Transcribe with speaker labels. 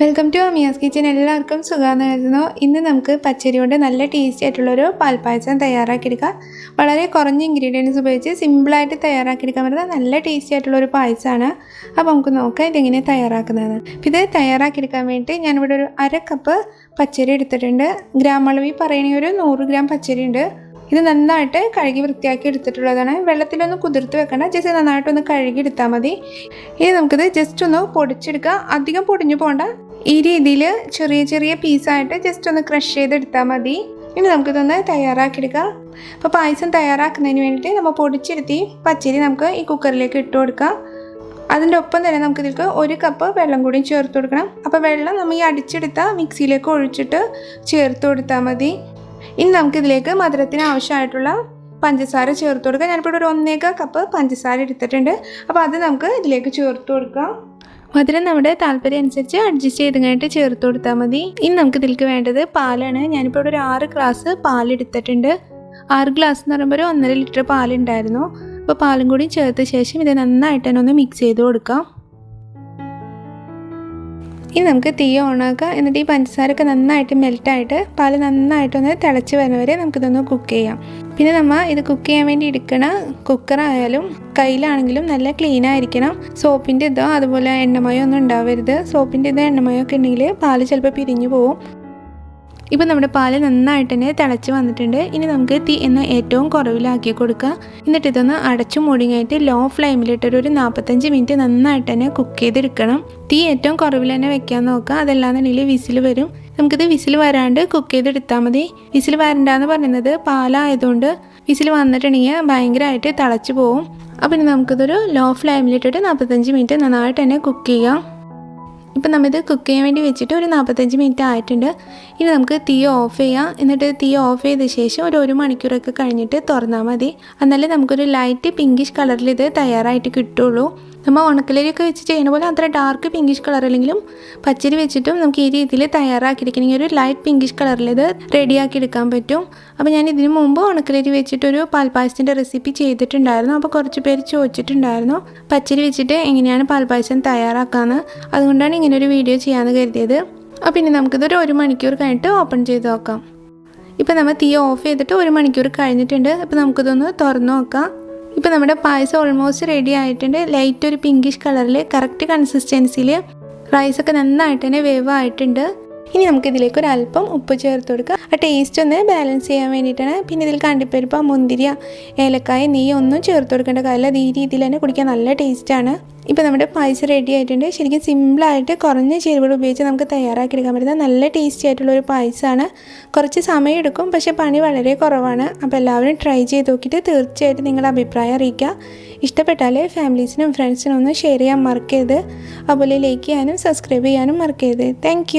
Speaker 1: Welcome to അമിയാസ്കിച്ചൻ. എല്ലാവർക്കും സുഖമായിരുന്നു. ഇന്ന് നമുക്ക് പച്ചരി കൊണ്ട് നല്ല ടേസ്റ്റി ആയിട്ടുള്ളൊരു പാൽപ്പായസം തയ്യാറാക്കിയെടുക്കാം. വളരെ കുറഞ്ഞ ഇൻഗ്രീഡിയൻസ് ഉപയോഗിച്ച് സിമ്പിളായിട്ട് തയ്യാറാക്കിയെടുക്കാൻ പറ്റുന്ന നല്ല ടേസ്റ്റി ആയിട്ടുള്ളൊരു പായസമാണ്. അപ്പോൾ നമുക്ക് നോക്കാം ഇതെങ്ങനെ തയ്യാറാക്കുന്നതെന്ന്. അപ്പോൾ ഇത് തയ്യാറാക്കിയെടുക്കാൻ വേണ്ടിയിട്ട് ഞാനിവിടെ ഒരു 1/2 കപ്പ് പച്ചരി എടുത്തിട്ടുണ്ട്. ഗ്രാം അളവിൽ പറയുകയാണെങ്കിൽ ഒരു 100 ഗ്രാം പച്ചരി ഉണ്ട്. ഇത് നന്നായിട്ട് കഴുകി വൃത്തിയാക്കി എടുത്തിട്ടുള്ളതാണ്. വെള്ളത്തിലൊന്ന് കുതിർത്ത് വെക്കണം, ജസ്റ്റ് നന്നായിട്ടൊന്ന് കഴുകി എടുത്താൽ മതി. ഇനി നമുക്കിത് ജസ്റ്റ് ഒന്ന് പൊടിച്ചെടുക്കാം. അധികം പൊടിഞ്ഞു പോകണ്ട, ഈ രീതിയിൽ ചെറിയ ചെറിയ പീസായിട്ട് ജസ്റ്റ് ഒന്ന് ക്രഷ് ചെയ്തെടുത്താൽ മതി. ഇനി നമുക്കിതൊന്ന് തയ്യാറാക്കിയെടുക്കാം. അപ്പോൾ പായസം തയ്യാറാക്കുന്നതിന് വേണ്ടിയിട്ട് നമ്മൾ പൊടിച്ചെടുത്തി പച്ചരി നമുക്ക് ഈ കുക്കറിലേക്ക് ഇട്ട് കൊടുക്കാം. അതിൻ്റെ ഒപ്പം തന്നെ നമുക്കിതിലേക്ക് 1 കപ്പ് വെള്ളം കൂടി ചേർത്ത് കൊടുക്കണം. അപ്പോൾ വെള്ളം നമ്മൾ ഈ അടിച്ചെടുത്ത മിക്സിയിലേക്ക് ഒഴിച്ചിട്ട് ചേർത്ത് കൊടുത്താൽ മതി. ഇനി നമുക്കിതിലേക്ക് മധുരത്തിന് ആവശ്യമായിട്ടുള്ള പഞ്ചസാര ചേർത്ത് കൊടുക്കാം. ഞാനിപ്പോൾ ഒരു 1 കപ്പ് പഞ്ചസാര എടുത്തിട്ടുണ്ട്. അപ്പോൾ അത് നമുക്ക് ഇതിലേക്ക് ചേർത്ത് കൊടുക്കാം. മധുരം നമ്മുടെ താല്പര്യം അനുസരിച്ച് അഡ്ജസ്റ്റ് ചെയ്ത് കഴിഞ്ഞിട്ട് ചേർത്ത് കൊടുത്താൽ മതി. ഇനി നമുക്ക് ഇതിലേക്ക് വേണ്ടത് പാലാണ്. ഞാനിപ്പോൾ ഇവിടെ ഒരു 6 ഗ്ലാസ് പാലെടുത്തിട്ടുണ്ട്. 6 ഗ്ലാസ് എന്ന് പറയുമ്പോൾ ഒരു 1.5 ലിറ്റർ പാലുണ്ടായിരുന്നു. അപ്പോൾ പാലും കൂടി ചേർത്ത ശേഷം ഇത് നന്നായിട്ട് തന്നെ ഒന്ന് മിക്സ് ചെയ്ത് കൊടുക്കാം. ഇനി നമുക്ക് തീ ഓണാക്കാം. എന്നിട്ട് ഈ പഞ്ചസാരയൊക്കെ നന്നായിട്ട് മെൽറ്റായിട്ട് പാല് നന്നായിട്ടൊന്ന് തിളച്ച് വരുന്നവരെ നമുക്കിതൊന്ന് കുക്ക് ചെയ്യാം. പിന്നെ നമ്മൾ ഇത് കുക്ക് ചെയ്യാൻ വേണ്ടി എടുക്കണ കുക്കറായാലും കയ്യിലാണെങ്കിലും നല്ല ക്ലീൻ ആയിരിക്കണം. സോപ്പിൻ്റെ ഇതോ അതുപോലെ എണ്ണമയോ ഒന്നും ഉണ്ടാവരുത്. സോപ്പിൻ്റെ ഇതോ എണ്ണമയോ ഒക്കെ ഉണ്ടെങ്കിൽ പാല് ചിലപ്പോൾ പിരിഞ്ഞു പോകും. ഇപ്പം നമ്മുടെ പാല് നന്നായിട്ട് തന്നെ തിളച്ച് വന്നിട്ടുണ്ട്. ഇനി നമുക്ക് തീ എന്ന് ഏറ്റവും കുറവിലാക്കി കൊടുക്കുക. എന്നിട്ട് ഇതൊന്ന് അടച്ചു മൂടിങ്ങായിട്ട് ലോ ഫ്ലെയിമിലിട്ടൊരു 45 മിനിറ്റ് നന്നായിട്ട് തന്നെ കുക്ക് ചെയ്തെടുക്കണം. തീ ഏറ്റവും കുറവിൽ തന്നെ വെക്കാൻ നോക്കുക. അതല്ലാന്നുണ്ടെങ്കിൽ വിസിൽ വരും. നമുക്കിത് വിസിൽ വരാണ്ട് കുക്ക് ചെയ്തെടുത്താൽ മതി. വിസിൽ വരണ്ടെന്ന് പറയുന്നത് പാലായതുകൊണ്ട് വിസിൽ വന്നിട്ടുണ്ടെങ്കിൽ ഭയങ്കരമായിട്ട് തിളച്ച് പോവും. അപ്പോൾ ഇനി നമുക്കിതൊരു ലോ ഫ്ലെയിമിലിട്ടിട്ട് 45 മിനിറ്റ് നന്നായിട്ട് തന്നെ കുക്ക് ചെയ്യാം. ഇപ്പം നമ്മളിത് കുക്ക് ചെയ്യാൻ വേണ്ടി വെച്ചിട്ട് ഒരു 45 മിനിറ്റ് ആയിട്ടുണ്ട്. ഇനി നമുക്ക് തീ ഓഫ് ചെയ്യാം. എന്നിട്ട് തീ ഓഫ് ചെയ്ത ശേഷം ഒരു 1 മണിക്കൂറൊക്കെ കഴിഞ്ഞിട്ട് തുറന്നാൽ മതി. എന്നാലേ നമുക്കൊരു ലൈറ്റ് പിങ്കിഷ് കളറിൽ ഇത് തയ്യാറായിട്ട് കിട്ടുള്ളൂ. നമ്മൾ ഉണക്കലരിയൊക്കെ വെച്ച് ചെയ്യുന്ന പോലെ അത്ര ഡാർക്ക് പിങ്കിഷ് കളർ അല്ലെങ്കിലും പച്ചരി വെച്ചിട്ടും നമുക്ക് ഈ രീതിയിൽ തയ്യാറാക്കിയെടുക്കണമെങ്കിൽ ഒരു ലൈറ്റ് പിങ്കിഷ് കളറിൽ ഇത് റെഡിയാക്കി എടുക്കാൻ പറ്റും. അപ്പോൾ ഞാൻ ഇതിനു മുമ്പ് ഉണക്കലരി വെച്ചിട്ടൊരു പാൽപ്പായസത്തിൻ്റെ റെസിപ്പി ചെയ്തിട്ടുണ്ടായിരുന്നു. അപ്പോൾ കുറച്ച് പേര് ചോദിച്ചിട്ടുണ്ടായിരുന്നു പച്ചരി വെച്ചിട്ട് എങ്ങനെയാണ് പാൽപ്പായസം തയ്യാറാക്കാമെന്ന്. അതുകൊണ്ടാണ് ഇങ്ങനൊരു വീഡിയോ ചെയ്യാമെന്ന് കരുതിയത്. അപ്പോൾ ഇനി നമുക്കിതൊരു 1 മണിക്കൂർ കഴിഞ്ഞിട്ട് ഓപ്പൺ ചെയ്ത് നോക്കാം. ഇപ്പോൾ നമ്മൾ തീ ഓഫ് ചെയ്തിട്ട് 1 മണിക്കൂർ കഴിഞ്ഞിട്ടുണ്ട്. അപ്പോൾ നമുക്കിതൊന്ന് തുറന്ന് നോക്കാം. ഇപ്പോൾ നമ്മുടെ പായസം ഓൾമോസ്റ്റ് റെഡി ആയിട്ടുണ്ട്. ലൈറ്റ് ഒരു പിങ്കിഷ് കളറിൽ കറക്റ്റ് കൺസിസ്റ്റൻസിയിൽ റൈസൊക്കെ നന്നായിട്ട് തന്നെ വേവായിട്ടുണ്ട്. ഇനി നമുക്കിതിലേക്ക് ഒരു അല്പം ഉപ്പ് ചേർത്ത് കൊടുക്കുക. ആ ടേസ്റ്റ് ഒന്ന് ബാലൻസ് ചെയ്യാൻ വേണ്ടിയിട്ടാണ്. പിന്നെ ഇതിൽ കണ്ടിപ്പരിപ്പ്, മുന്തിരി, ഏലക്കായ, നെയ്യ് ഒന്നും ചേർത്ത് കൊടുക്കേണ്ട കാര്യമില്ല. അത് ഈ രീതിയിൽ തന്നെ കുടിക്കാൻ നല്ല ടേസ്റ്റാണ്. ഇപ്പോൾ നമ്മുടെ പായസം റെഡി ആയിട്ടുണ്ട്. ശരിക്കും സിമ്പിളായിട്ട് കുറഞ്ഞ ചേരുവകൾ ഉപയോഗിച്ച് നമുക്ക് തയ്യാറാക്കിയെടുക്കാൻ പറ്റുന്ന നല്ല ടേസ്റ്റി ആയിട്ടുള്ളൊരു പായസമാണ്. കുറച്ച് സമയം എടുക്കും, പക്ഷേ പണി വളരെ കുറവാണ്. അപ്പോൾ എല്ലാവരും ട്രൈ ചെയ്ത് നോക്കിയിട്ട് തീർച്ചയായിട്ടും നിങ്ങളുടെ അഭിപ്രായം അറിയിക്കുക. ഇഷ്ടപ്പെട്ടാൽ ഫാമിലീസിനും ഫ്രണ്ട്സിനും ഒന്ന് ഷെയർ ചെയ്യാൻ മറക്കരുത്. അതുപോലെ ലൈക്ക് ചെയ്യാനും സബ്സ്ക്രൈബ് ചെയ്യാനും മറക്കരുത്. താങ്ക്